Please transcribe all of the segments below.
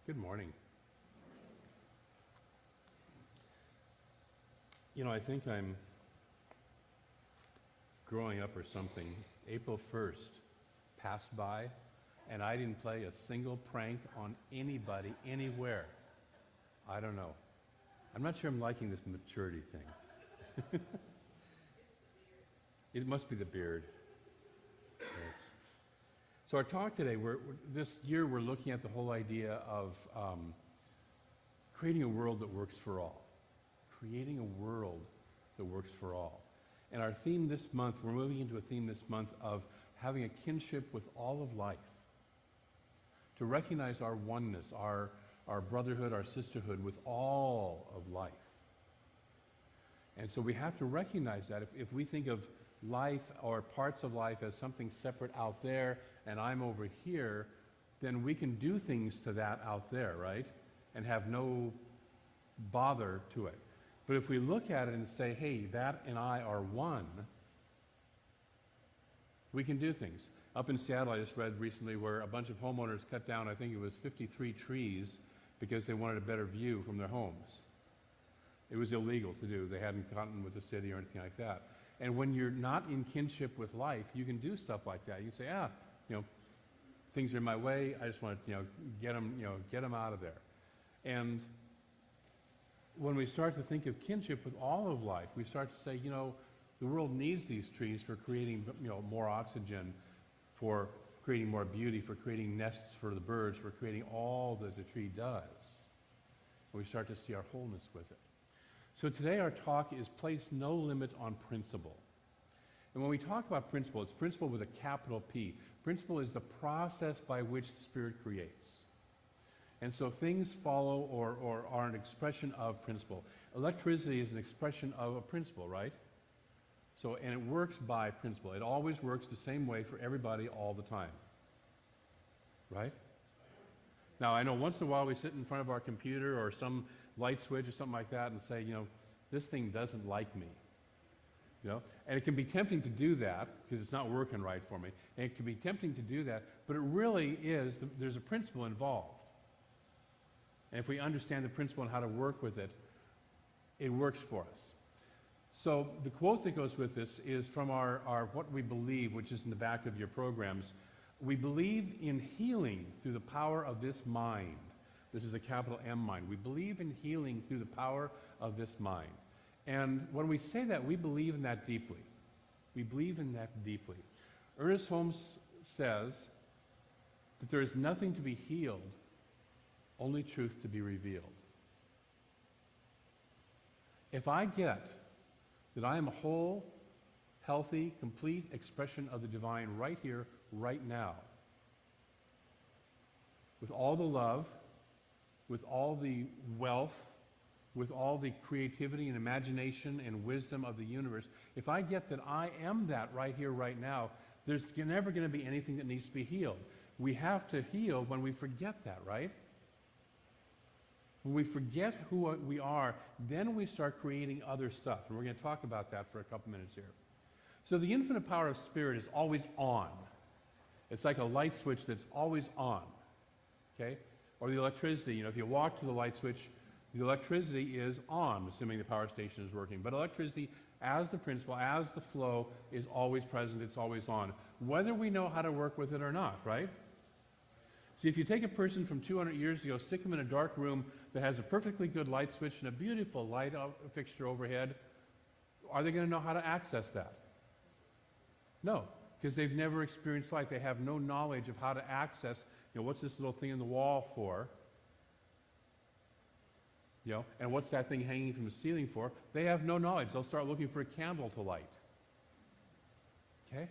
Good morning. I think I'm growing up or something. April 1st passed by, and I didn't play a single prank on anybody, anywhere. I don't know. I'm not sure I'm liking this maturity thing. It must be the beard. Yes. So our talk today, this year we're looking at the whole idea of creating a world that works for all. Creating a world that works for all. And our theme this month, we're moving into a theme this month of having a kinship with all of life. To recognize our oneness, our brotherhood, our sisterhood with all of life. And so we have to recognize that if we think of life or parts of life as something separate out there and I'm over here, then we can do things to that out there, right? And have no bother to it. But if we look at it and say, hey, that and I are one, we can do things. Up in Seattle, I just read recently where a bunch of homeowners cut down, I think it was 53 trees because they wanted a better view from their homes. It was illegal to do. They hadn't gotten with the city or anything like that. And when you're not in kinship with life, you can do stuff like that. You say, things are in my way. I just want to, get them out of there. And when we start to think of kinship with all of life, we start to say, the world needs these trees for creating, more oxygen, for creating more beauty, for creating nests for the birds, for creating all that the tree does. And we start to see our wholeness with it. So today our talk is Place No Limit on Principle. And when we talk about principle, it's principle with a capital P. Principle is the process by which the Spirit creates. And so things follow or are an expression of principle. Electricity is an expression of a principle, right? So, and it works by principle. It always works the same way for everybody all the time. Right? Now, I know once in a while we sit in front of our computer or some light switch or something like that and say, this thing doesn't like me. And it can be tempting to do that because it's not working right for me. And it can be tempting to do that, but it really is, there's a principle involved. And if we understand the principle and how to work with it, it works for us. So the quote that goes with this is from our What We Believe, which is in the back of your programs. We believe in healing through the power of this mind. This is the capital M mind. We believe in healing through the power of this mind. And when we say that, we believe in that deeply. We believe in that deeply. Ernest Holmes says that there is nothing to be healed, only truth to be revealed. If I get that I am a whole, healthy, complete expression of the divine right here, right now, with all the love, with all the wealth, with all the creativity and imagination and wisdom of the universe, if I get that I am that right here, right now, there's never going to be anything that needs to be healed. We have to heal when we forget that, right? When we forget who we are, then we start creating other stuff. And we're going to talk about that for a couple minutes here. So the infinite power of Spirit is always on. It's like a light switch that's always on. Okay? Or the electricity, if you walk to the light switch, the electricity is on, assuming the power station is working. But electricity, as the principle, as the flow, is always present, it's always on. Whether we know how to work with it or not, right? See, if you take a person from 200 years ago, stick them in a dark room that has a perfectly good light switch and a beautiful light fixture overhead, are they going to know how to access that? No, because they've never experienced life. They have no knowledge of how to access, what's this little thing in the wall for? And what's that thing hanging from the ceiling for? They have no knowledge. They'll start looking for a candle to light. Okay?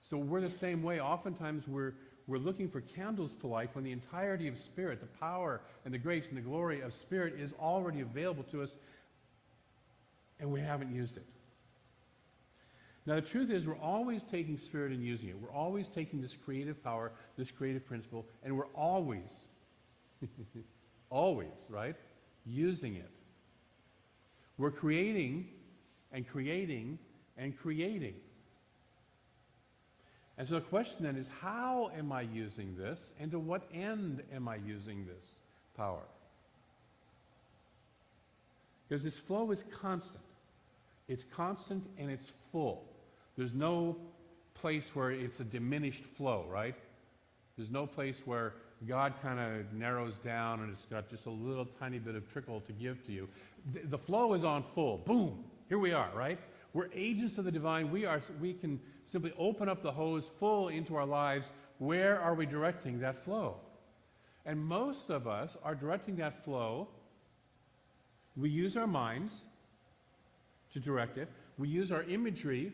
So we're the same way. Oftentimes we're looking for candles to light when the entirety of Spirit, the power and the grace and the glory of Spirit is already available to us, and we haven't used it. Now the truth is we're always taking Spirit and using it. We're always taking this creative power, this creative principle, and we're always, always, right, using it. We're creating and creating and creating. And so the question then is, how am I using this, and to what end am I using this? power. Because this flow is constant. It's constant and it's full. There's no place where it's a diminished flow, right? There's no place where God kind of narrows down and it's got just a little tiny bit of trickle to give to you. The flow is on full. Boom! Here we are, right? We're agents of the divine. We can simply open up the hose full into our lives. Where are we directing that flow? And most of us are directing that flow. We use our minds to direct it. We use our imagery.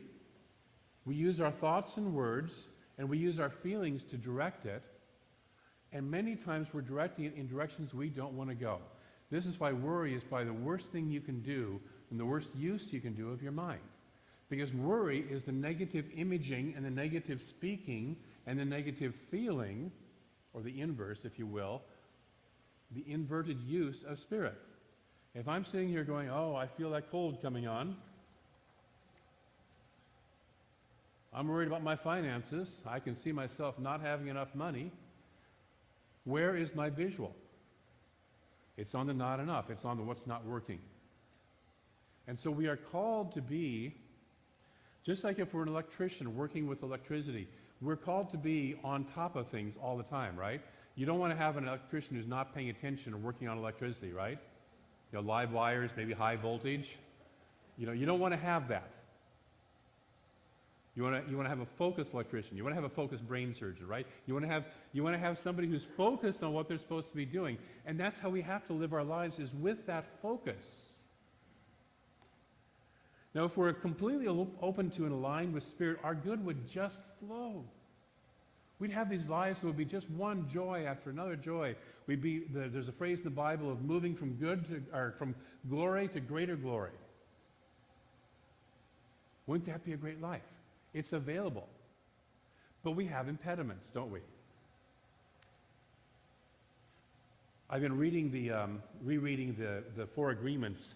We use our thoughts and words. And we use our feelings to direct it. And many times we're directing it in directions we don't want to go. This is why worry is probably the worst thing you can do and the worst use you can do of your mind. Because worry is the negative imaging and the negative speaking and the negative feeling, or the inverse, if you will, the inverted use of spirit. If I'm sitting here going, oh, I feel that cold coming on, I'm worried about my finances, I can see myself not having enough money, where is my visual? It's on the not enough. It's on the what's not working. And so we are called to be, just like if we're an electrician working with electricity, we're called to be on top of things all the time, right? You don't want to have an electrician who's not paying attention or working on electricity, right? You know, live wires, maybe high voltage. You know, you don't want to have that. You want to have a focused electrician. You want to have a focused brain surgeon, right? You want to have somebody who's focused on what they're supposed to be doing. And that's how we have to live our lives, is with that focus. Now, if we're completely open to and aligned with Spirit, our good would just flow. We'd have these lives that would be just one joy after another joy. There's a phrase in the Bible of moving from from glory to greater glory. Wouldn't that be a great life? It's available. But we have impediments, don't we? I've been rereading the Four Agreements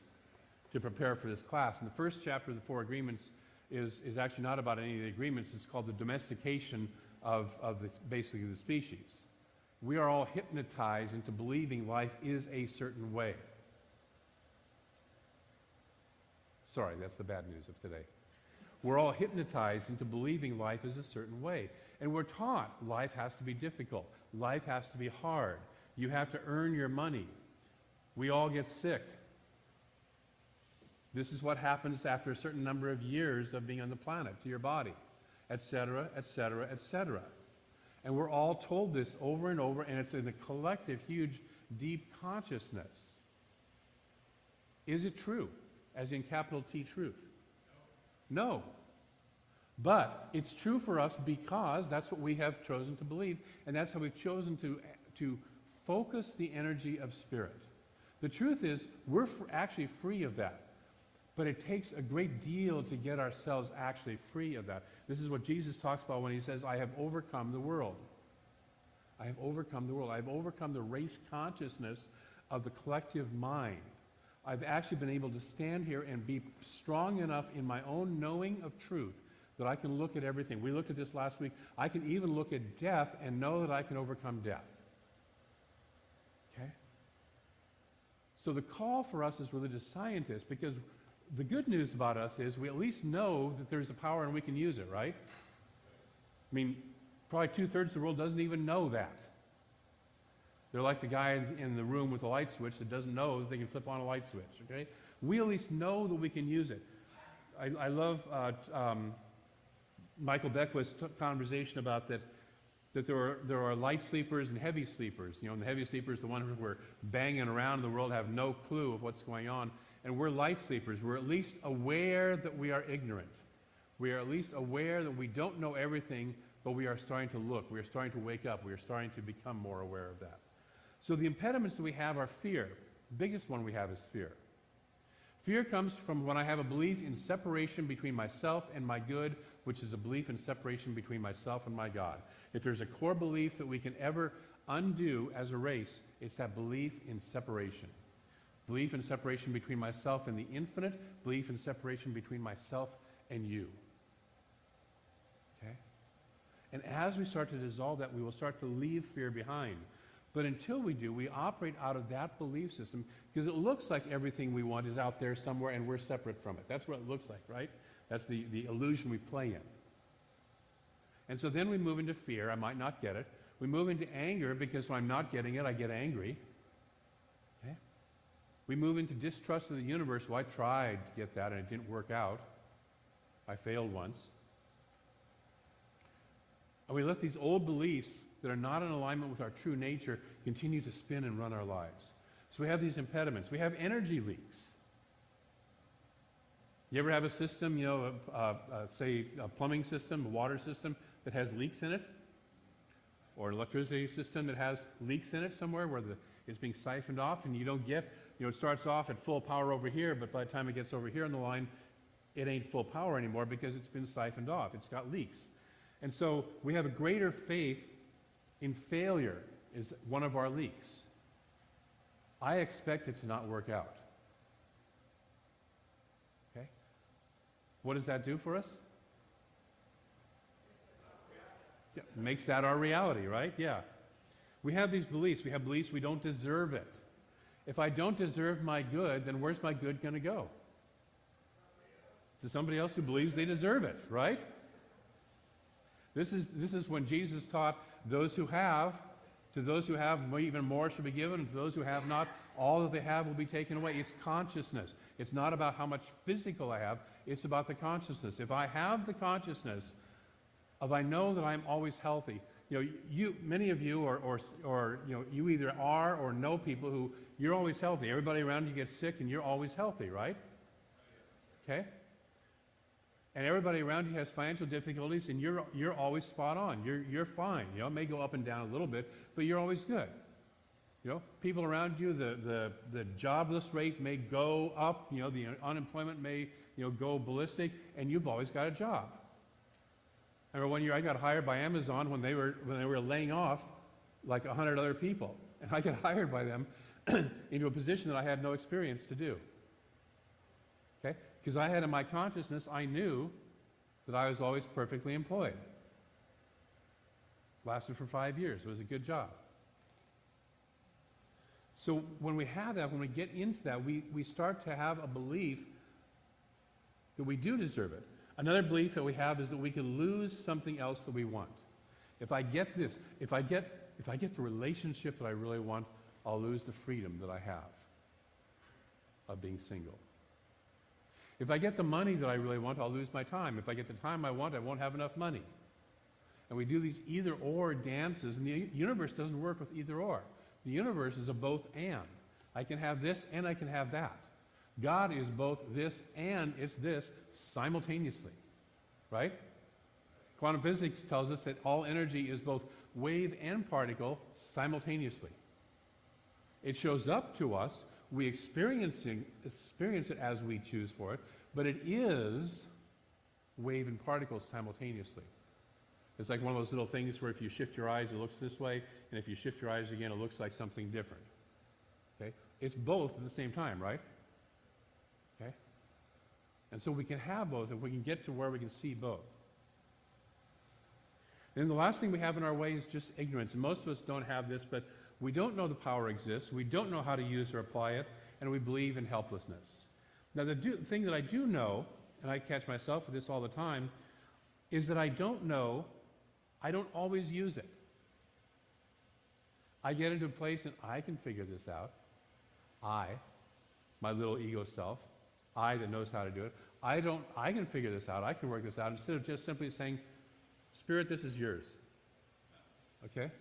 to prepare for this class. And the first chapter of the Four Agreements is actually not about any of the agreements. It's called the domestication of basically the species. We are all hypnotized into believing life is a certain way. Sorry, that's the bad news of today. We're all hypnotized into believing life is a certain way. And we're taught life has to be difficult. Life has to be hard. You have to earn your money. We all get sick. This is what happens after a certain number of years of being on the planet to your body, etc., etc., etc. And we're all told this over and over, and it's in a collective, huge, deep consciousness. Is it true? As in capital T, truth? No. But it's true for us because that's what we have chosen to believe, and that's how we've chosen to focus the energy of spirit. The truth is, we're actually free of that. But it takes a great deal to get ourselves actually free of that. This is what Jesus talks about when he says, I have overcome the world. I have overcome the world. I have overcome the race consciousness of the collective mind. I've actually been able to stand here and be strong enough in my own knowing of truth that I can look at everything. We looked at this last week. I can even look at death and know that I can overcome death. Okay? So the call for us as religious scientists, because the good news about us is we at least know that there's a power and we can use it, right? I mean, probably 2/3 of the world doesn't even know that. They're like the guy in the room with the light switch that doesn't know that they can flip on a light switch, okay? We at least know that we can use it. I love Michael Beckwith's conversation about that there are light sleepers and heavy sleepers. You know, and the heavy sleepers, the ones who are banging around in the world, have no clue of what's going on. And we're light sleepers. We're at least aware that we are ignorant. We are at least aware that we don't know everything, but we are starting to look. We are starting to wake up. We are starting to become more aware of that. So the impediments that we have are fear. The biggest one we have is fear. Fear comes from when I have a belief in separation between myself and my good, which is a belief in separation between myself and my God. If there's a core belief that we can ever undo as a race, it's that belief in separation. Belief in separation between myself and the infinite, belief in separation between myself and you. Okay? And as we start to dissolve that, we will start to leave fear behind. But until we do, we operate out of that belief system because it looks like everything we want is out there somewhere and we're separate from it. That's what it looks like, right? That's the illusion we play in. And so then we move into fear. I might not get it. We move into anger because when I'm not getting it, I get angry. Okay? We move into distrust of the universe. Well, I tried to get that and it didn't work out. I failed once. And we let these old beliefs that are not in alignment with our true nature continue to spin and run our lives. So we have these impediments. We have energy leaks. You ever have a system, say a plumbing system, a water system that has leaks in it? Or an electricity system that has leaks in it somewhere where it's being siphoned off and you don't get, it starts off at full power over here, but by the time it gets over here on the line, it ain't full power anymore because it's been siphoned off. It's got leaks. And so we have a greater faith in failure is one of our leaks. I expect it to not work out. Okay? What does that do for us? Yeah, makes that our reality, right? Yeah. We have these beliefs. We have beliefs we don't deserve it. If I don't deserve my good, then where's my good going to go? To somebody else who believes they deserve it, right? This is when Jesus taught those who have, to those who have even more shall be given, and to those who have not, all that they have will be taken away. It's consciousness. It's not about how much physical I have, it's about the consciousness. If I have the consciousness of I know that I'm always healthy, many of you or you either are or know people who you're always healthy. Everybody around you gets sick and you're always healthy, right? Okay? And everybody around you has financial difficulties, and you're always spot on. You're fine. It may go up and down a little bit, but you're always good. People around you, the jobless rate may go up. The unemployment may go ballistic, and you've always got a job. I remember one year I got hired by Amazon when they were laying off like 100 other people, and I got hired by them into a position that I had no experience to do. Okay? Because I had in my consciousness, I knew that I was always perfectly employed. Lasted for 5 years. It was a good job. So when we have that, when we get into that, we start to have a belief that we do deserve it. Another belief that we have is that we can lose something else that we want. If I get this, if I get the relationship that I really want, I'll lose the freedom that I have of being single. If I get the money that I really want, I'll lose my time. If I get the time I want, I won't have enough money. And we do these either-or dances, and the universe doesn't work with either-or. The universe is a both-and. I can have this and I can have that. God is both this and it's this simultaneously, right? Quantum physics tells us that all energy is both wave and particle simultaneously. It shows up to us. We experience it as we choose for it, but it is wave and particle simultaneously. It's like one of those little things where if you shift your eyes, it looks this way, and if you shift your eyes again, it looks like something different. Okay? It's both at the same time, right? Okay? And so we can have both, and we can get to where we can see both. And the last thing we have in our way is just ignorance. And most of us don't have this, but we don't know the power exists, we don't know how to use or apply it, and we believe in helplessness. Now the thing that I do know, and I catch myself with this all the time, is that I don't always use it. I get into a place and I can figure this out. My little ego self, that knows how to do it, I can figure this out, I can work this out, instead of just simply saying, Spirit, this is yours. Okay?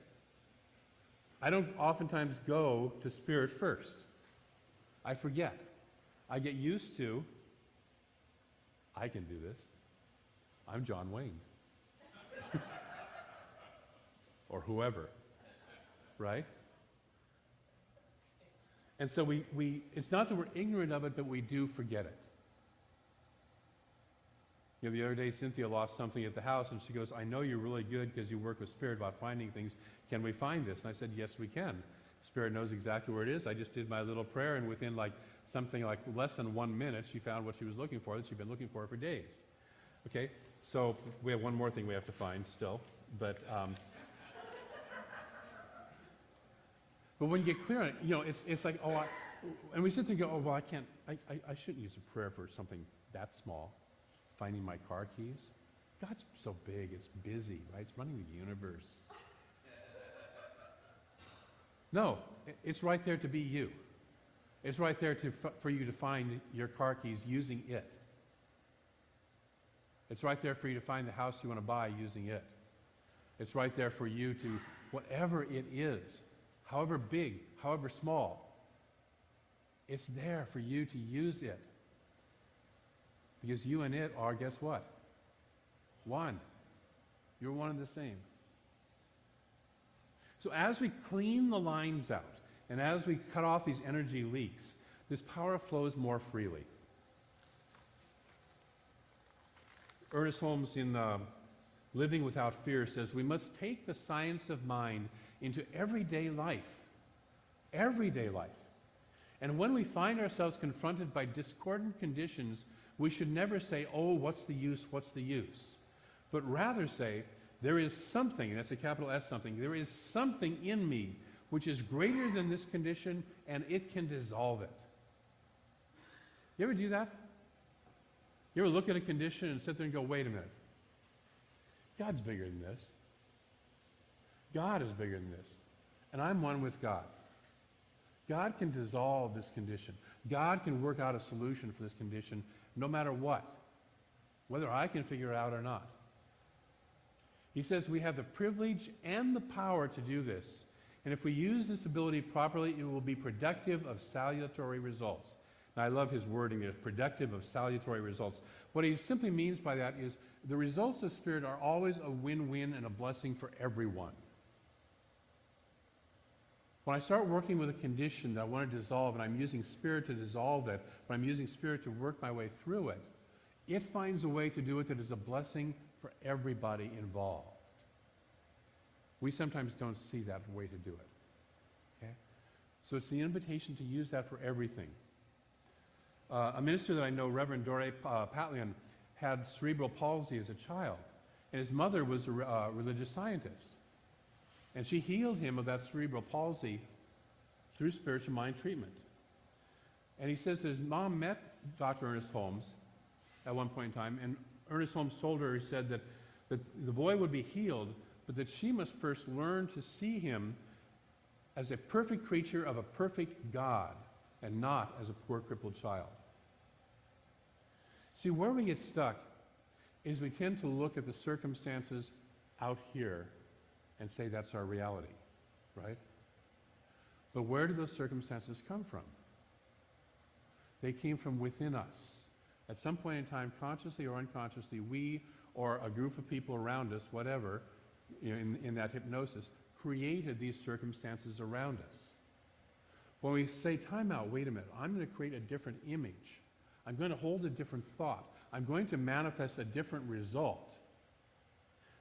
I don't oftentimes go to Spirit first. I forget. I get used to, I can do this. I'm John Wayne. Or whoever. Right? And so it's not that we're ignorant of it, but we do forget it. The other day, Cynthia lost something at the house, and she goes, I know you're really good because you work with Spirit about finding things. Can we find this? And I said, yes, we can. Spirit knows exactly where it is. I just did my little prayer, and within something like less than 1 minute, she found what she was looking for, that she'd been looking for days. Okay? So we have one more thing we have to find still. But But when you get clear on it, it's like, and we sit there and go, well, I shouldn't use a prayer for something that small, finding my car keys. God's so big, it's busy, right? It's running the universe. No, it's right there to be you. It's right there for you to find your car keys using it. It's right there for you to find the house you want to buy using it. It's right there for you to, whatever it is, however big, however small, it's there for you to use it. Because you and it are, guess what? One. You're one and the same. So as we clean the lines out, and as we cut off these energy leaks, this power flows more freely. Ernest Holmes in Living Without Fear says, we must take the science of mind into everyday life. Everyday life. And when we find ourselves confronted by discordant conditions, we should never say, oh, what's the use, what's the use? But rather say, there is something, and that's a capital S something, there is something in me which is greater than this condition, and it can dissolve it. You ever do that? You ever look at a condition and sit there and go, wait a minute. God's bigger than this. God is bigger than this. And I'm one with God. God can dissolve this condition. God can work out a solution for this condition no matter what, whether I can figure it out or not. He says we have the privilege and the power to do this. And if we use this ability properly, it will be productive of salutary results. Now, I love his wording there, productive of salutary results. What he simply means by that is the results of Spirit are always a win-win and a blessing for everyone. When I start working with a condition that I want to dissolve, and I'm using Spirit to dissolve it, but I'm using Spirit to work my way through it, it finds a way to do it that is a blessing for everybody involved. We sometimes don't see that way to do it. Okay? So it's the invitation to use that for everything. A minister that I know, Reverend Dore Patlian, had cerebral palsy as a child, and his mother was a religious scientist. And she healed him of that cerebral palsy through spiritual mind treatment. And he says that his mom met Dr. Ernest Holmes at one point in time, and Ernest Holmes told her, he said that the boy would be healed, but that she must first learn to see him as a perfect creature of a perfect God and not as a poor crippled child. See, where we get stuck is we tend to look at the circumstances out here and say that's our reality, right? But where do those circumstances come from? They came from within us. At some point in time, consciously or unconsciously, we or a group of people around us, whatever, in that hypnosis, created these circumstances around us. When we say, time out, wait a minute, I'm going to create a different image. I'm going to hold a different thought. I'm going to manifest a different result.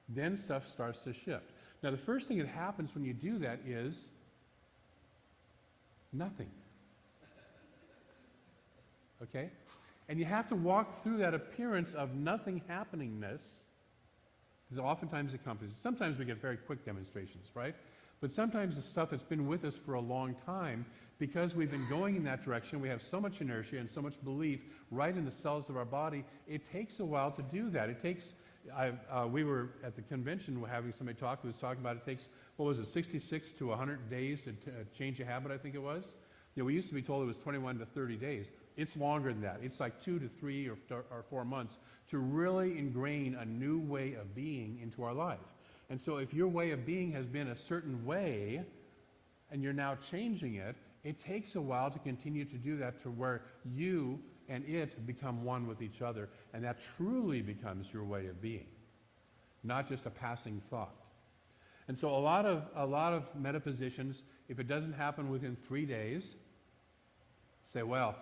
Then stuff starts to shift. Now, the first thing that happens when you do that is nothing. Okay? And you have to walk through that appearance of nothing happeningness, because oftentimes it accompanies. Sometimes we get very quick demonstrations, right? But sometimes the stuff that's been with us for a long time, because we've been going in that direction, we have so much inertia and so much belief right in the cells of our body, it takes a while to do that. It takes, we were at the convention having somebody talk who was talking about it takes, 66 to 100 days to change a habit, I think it was. We used to be told it was 21 to 30 days. It's longer than that. It's like 2 to 3 or 4 months to really ingrain a new way of being into our life. And so if your way of being has been a certain way, and you're now changing it, it takes a while to continue to do that to where you and it become one with each other, and that truly becomes your way of being, not just a passing thought. And so a lot of metaphysicians, if it doesn't happen within 3 days, say, well,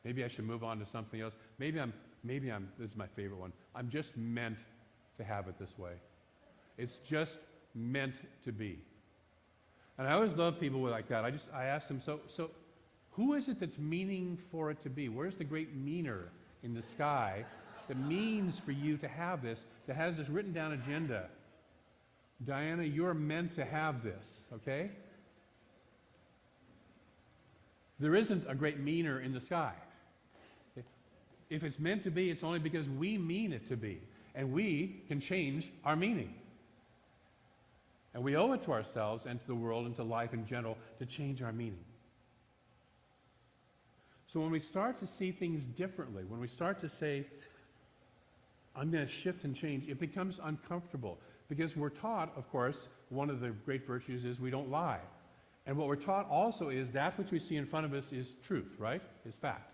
maybe I should move on to something else. Maybe I'm, this is my favorite one, I'm just meant to have it this way. It's just meant to be. And I always love people like that. I ask them, so who is it that's meaning for it to be? Where's the great meaner in the sky that means for you to have this, that has this written down agenda? Diana, you're meant to have this, okay? There isn't a great meaner in the sky. If it's meant to be, it's only because we mean it to be. And we can change our meaning. And we owe it to ourselves and to the world and to life in general to change our meaning. So when we start to see things differently, when we start to say, I'm going to shift and change, it becomes uncomfortable. Because we're taught, of course, one of the great virtues is we don't lie. And what we're taught also is that which we see in front of us is truth, right? Is fact.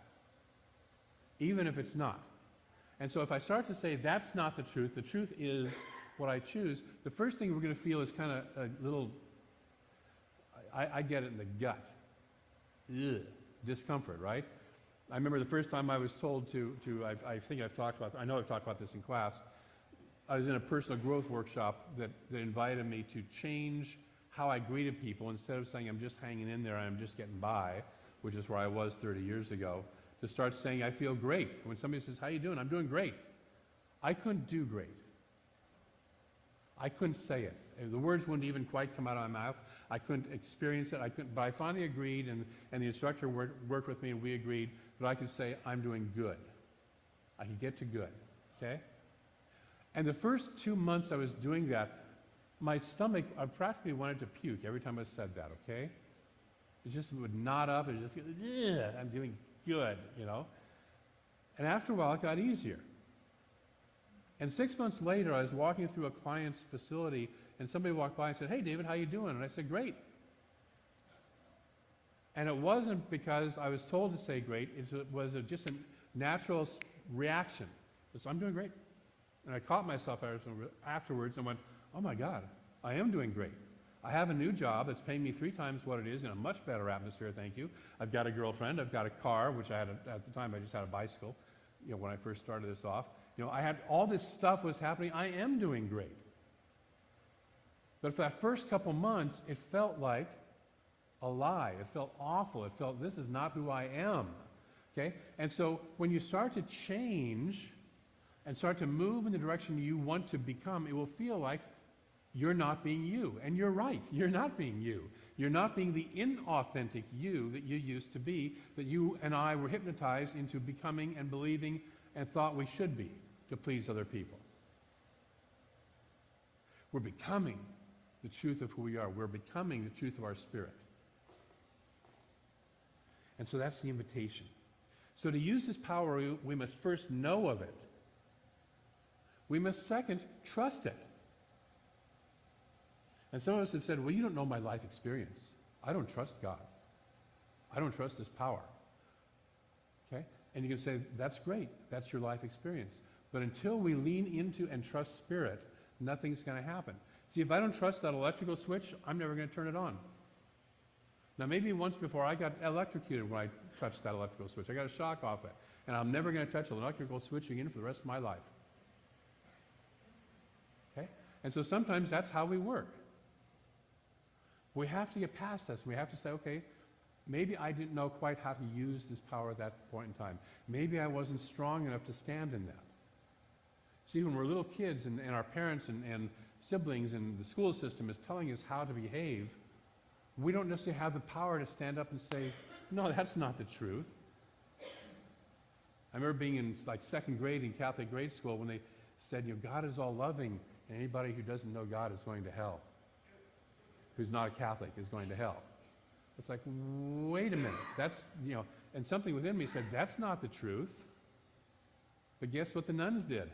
Even if it's not. And so if I start to say that's not the truth is what I choose, the first thing we're going to feel is kind of a little, I get it in the gut. Ugh, discomfort, right? I remember the first time I was told I think I've talked about, I know I've talked about this in class. I was in a personal growth workshop that invited me to change how I greeted people. Instead of saying I'm just hanging in there, I'm just getting by, which is where I was 30 years ago, to start saying I feel great. When somebody says, how you doing? I'm doing great. I couldn't do great. I couldn't say it. The words wouldn't even quite come out of my mouth. I couldn't experience it. But I finally agreed, and the instructor worked with me, and we agreed that I could say I'm doing good. I could get to good, okay? And the first 2 months I was doing that, my stomach, I practically wanted to puke every time I said that, okay? It just would knot up, and just feel, yeah, I'm doing good, you know? And after a while, it got easier. And 6 months later, I was walking through a client's facility, and somebody walked by and said, hey, David, how you doing? And I said, great. And it wasn't because I was told to say great. It was just a natural reaction. So I'm doing great. And I caught myself afterwards and went, oh my God, I am doing great. I have a new job that's paying me 3 times what it is in a much better atmosphere, thank you. I've got a girlfriend, I've got a car, which I had at the time I just had a bicycle, you know, when I first started this off. You know, I had all this stuff was happening. I am doing great. But for that first couple months, it felt like a lie. It felt awful. It felt, this is not who I am. Okay? And so when you start to change and start to move in the direction you want to become, it will feel like you're not being you. And you're right. You're not being you. You're not being the inauthentic you that you used to be, that you and I were hypnotized into becoming and believing and thought we should be to please other people. We're becoming the truth of who we are. We're becoming the truth of our spirit. And so that's the invitation. So to use this power, we must first know of it. We must second trust it. And some of us have said, well, you don't know my life experience. I don't trust God. I don't trust this power. Okay? And you can say, that's great. That's your life experience. But until we lean into and trust spirit, nothing's going to happen. See, if I don't trust that electrical switch, I'm never going to turn it on. Now, maybe once before I got electrocuted when I touched that electrical switch. I got a shock off it. And I'm never going to touch an electrical switch again for the rest of my life. Okay? And so sometimes that's how we work. We have to get past this. We have to say, okay, maybe I didn't know quite how to use this power at that point in time. Maybe I wasn't strong enough to stand in that. See, when we're little kids and our parents and siblings and the school system is telling us how to behave, we don't necessarily have the power to stand up and say, no, that's not the truth. I remember being in like 2nd grade in Catholic grade school when they said, you know, God is all loving, and anybody who doesn't know God is going to hell. Who's not a Catholic is going to hell. It's like, wait a minute. That's, you know, and something within me said, that's not the truth. But guess what the nuns did?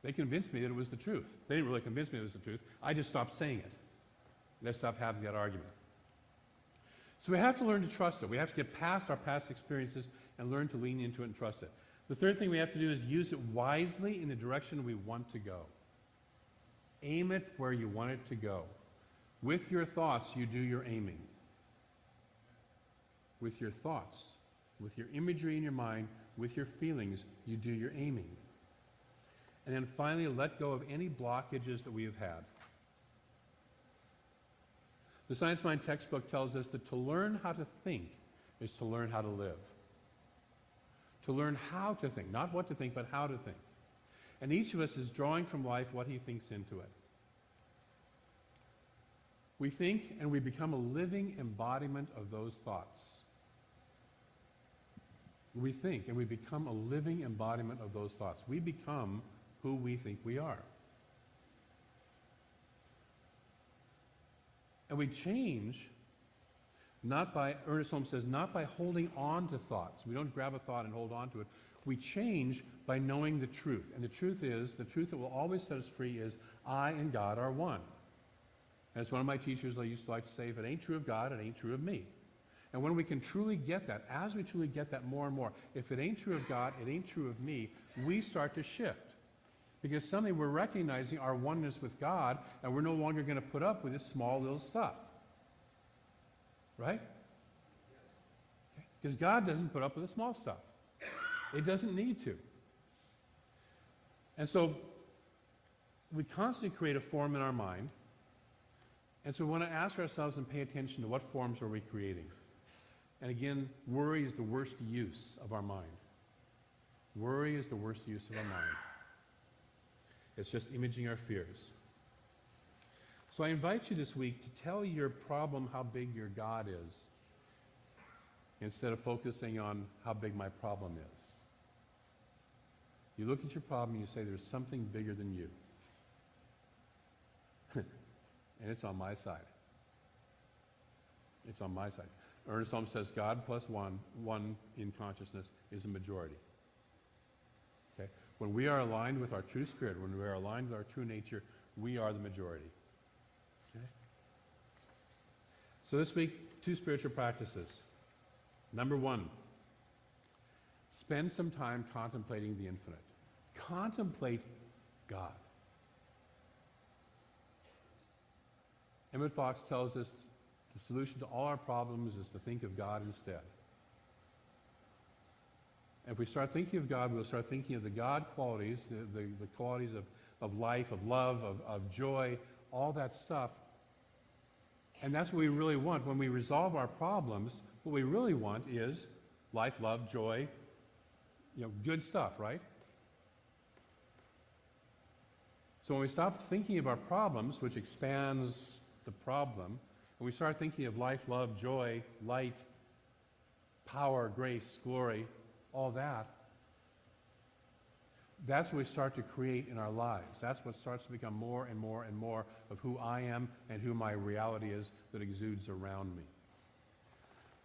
They convinced me that it was the truth. They didn't really convince me it was the truth. I just stopped saying it. And I stopped having that argument. So we have to learn to trust it. We have to get past our past experiences and learn to lean into it and trust it. The third thing we have to do is use it wisely in the direction we want to go. Aim it where you want it to go. With your thoughts, you do your aiming. With your thoughts, with your imagery in your mind, with your feelings, you do your aiming. And then finally, let go of any blockages that we have had. The Science Mind textbook tells us that to learn how to think is to learn how to live. To learn how to think, not what to think, but how to think. And each of us is drawing from life what he thinks into it. We think and we become a living embodiment of those thoughts. We think and we become a living embodiment of those thoughts. We become who we think we are. And we change, Ernest Holmes says, not by holding on to thoughts. We don't grab a thought and hold on to it. We change by knowing the truth. And the truth that will always set us free is, I and God are one. As one of my teachers I used to like to say, if it ain't true of God, it ain't true of me. And when we can truly get that, as we truly get that more and more, if it ain't true of God, it ain't true of me, we start to shift. Because suddenly we're recognizing our oneness with God, and we're no longer going to put up with this small little stuff. Right? Because God doesn't put up with the small stuff. It doesn't need to. And so we constantly create a form in our mind. And so we want to ask ourselves and pay attention to what forms are we creating. And again, worry is the worst use of our mind. Worry is the worst use of our mind. It's just imaging our fears. So I invite you this week to tell your problem how big your God is, instead of focusing on how big my problem is. You look at your problem and you say, there's something bigger than you. And it's on my side. It's on my side. Ernest Holmes says God plus one in consciousness is a majority. Okay? When we are aligned with our true spirit, when we are aligned with our true nature, we are the majority. Okay? So this week, 2 spiritual practices. Number 1, spend some time contemplating the infinite. Contemplate God. Emmett Fox tells us the solution to all our problems is to think of God instead. And if we start thinking of God, we'll start thinking of the God qualities, the qualities of life, of love, of joy, all that stuff. And that's what we really want. When we resolve our problems, what we really want is life, love, joy, good stuff, right? So when we stop thinking of our problems, which expands the problem, and we start thinking of life, love, joy, light, power, grace, glory, all that, that's what we start to create in our lives. That's what starts to become more and more and more of who I am and who my reality is that exudes around me.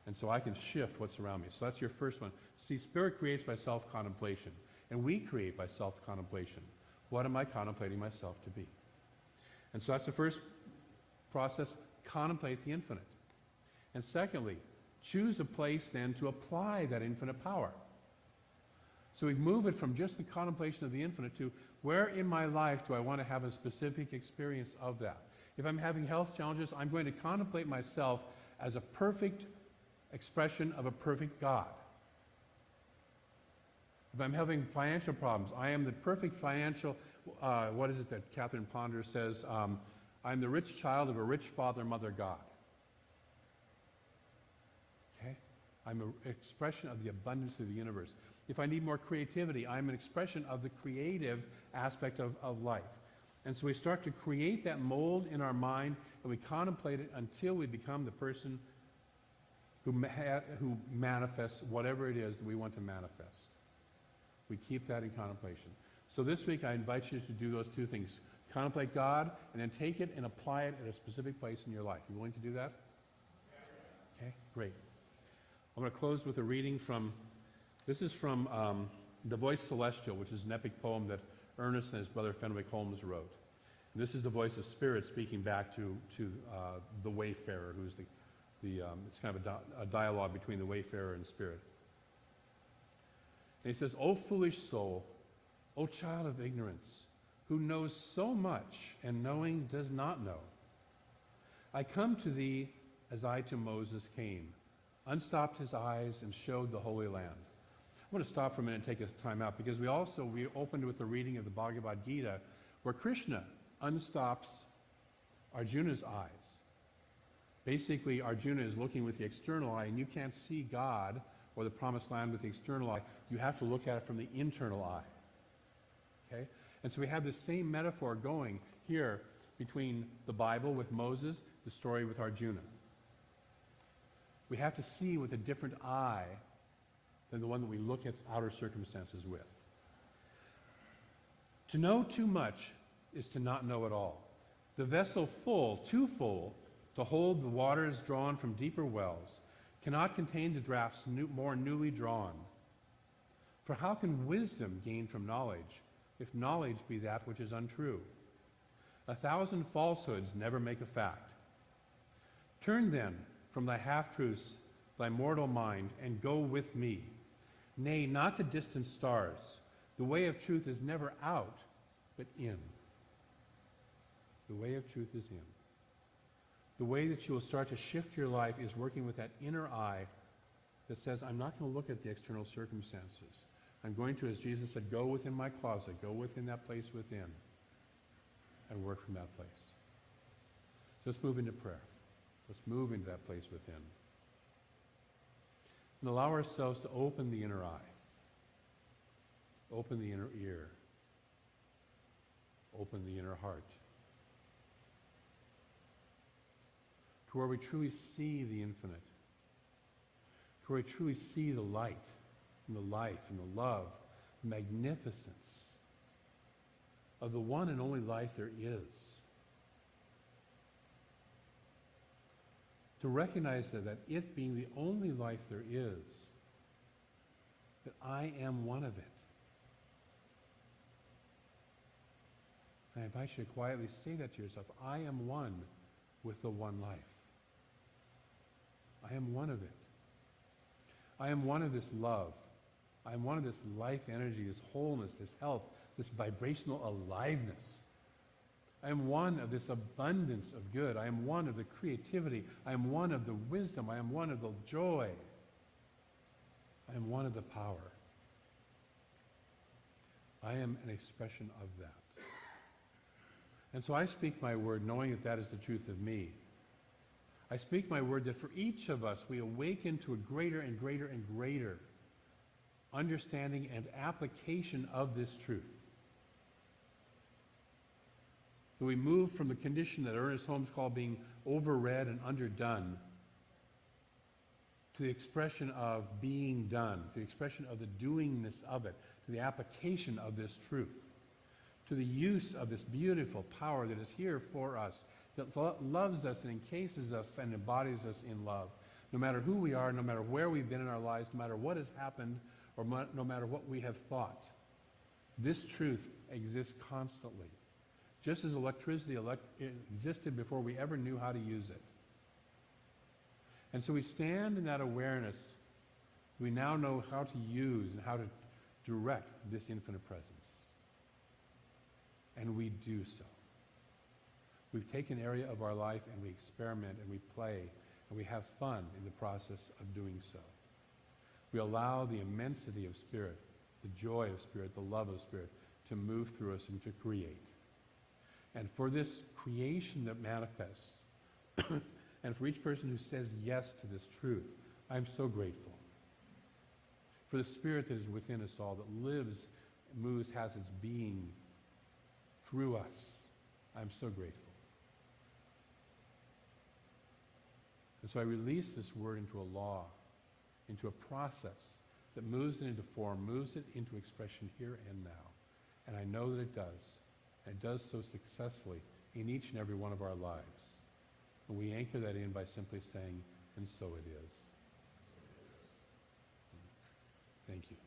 And so I can shift what's around me. So that's your first one. See, Spirit creates by self-contemplation, and we create by self-contemplation. What am I contemplating myself to be? And so that's the first process, contemplate the infinite. And secondly, choose a place then to apply that infinite power. So we move it from just the contemplation of the infinite to where in my life do I want to have a specific experience of that? If I'm having health challenges, I'm going to contemplate myself as a perfect expression of a perfect God. If I'm having financial problems, I am the perfect financial, what is it that Catherine Ponder says? I'm the rich child of a rich father, mother, God. Okay? I'm an expression of the abundance of the universe. If I need more creativity, I'm an expression of the creative aspect of life. And so we start to create that mold in our mind, and we contemplate it until we become the person who manifests whatever it is that we want to manifest. We keep that in contemplation. So this week I invite you to do those two things. Contemplate God, and then take it and apply it at a specific place in your life. You willing to do that? Okay, great. I'm going to close with a reading from, this is from The Voice Celestial, which is an epic poem that Ernest and his brother Fenwick Holmes wrote. And this is the voice of Spirit speaking back to the Wayfarer, who's it's kind of a dialogue between the Wayfarer and Spirit. And he says, "O foolish soul, O child of ignorance, who knows so much and knowing does not know. I come to thee as I to Moses came, unstopped his eyes and showed the Holy Land." I want to stop for a minute and take a time out, because we opened with the reading of the Bhagavad Gita, where Krishna unstops Arjuna's eyes. Basically, Arjuna is looking with the external eye, and you can't see God or the promised land with the external eye. You have to look at it from the internal eye. Okay? And so we have this same metaphor going here, between the Bible with Moses, the story with Arjuna. We have to see with a different eye than the one that we look at outer circumstances with. To know too much is to not know at all. The vessel full, too full, to hold the waters drawn from deeper wells, cannot contain the draughts more newly drawn. For how can wisdom gain from knowledge, if knowledge be that which is untrue? 1,000 falsehoods never make a fact. Turn then from thy half-truths, thy mortal mind, and go with me. Nay, not to distant stars. The way of truth is never out, but in. The way of truth is in. The way that you will start to shift your life is working with that inner eye that says, I'm not going to look at the external circumstances. I'm going to, as Jesus said, go within my closet, go within that place within, and work from that place. So let's move into prayer. Let's move into that place within. And allow ourselves to open the inner eye, open the inner ear, open the inner heart, to where we truly see the infinite, to where we truly see the light and the life and the love, the magnificence of the one and only life there is. To recognize that it being the only life there is, that I am one of it. I invite you to quietly say that to yourself. I am one with the one life. I am one of it. I am one of this love. I am one of this life energy, this wholeness, this health, this vibrational aliveness. I am one of this abundance of good. I am one of the creativity. I am one of the wisdom. I am one of the joy. I am one of the power. I am an expression of that. And so I speak my word knowing that that is the truth of me. I speak my word that for each of us we awaken to a greater and greater and greater understanding and application of this truth. So we move from the condition that Ernest Holmes called being overread and underdone to the expression of being done, to the expression of the doingness of it, to the application of this truth, to the use of this beautiful power that is here for us, that loves us and encases us and embodies us in love. No matter who we are, no matter where we've been in our lives, no matter what has happened, or no matter what we have thought, this truth exists constantly. Just as electricity existed before we ever knew how to use it. And so we stand in that awareness. We now know how to use and how to direct this infinite presence. And we do so. We take an area of our life and we experiment and we play and we have fun in the process of doing so. We allow the immensity of Spirit, the joy of Spirit, the love of Spirit to move through us and to create. And for this creation that manifests, and for each person who says yes to this truth, I'm so grateful. For the Spirit that is within us all, that lives, moves, has its being through us, I'm so grateful. And so I release this word into a law, into a process that moves it into form, moves it into expression here and now. And I know that it does. And it does so successfully in each and every one of our lives. And we anchor that in by simply saying, and so it is. Thank you.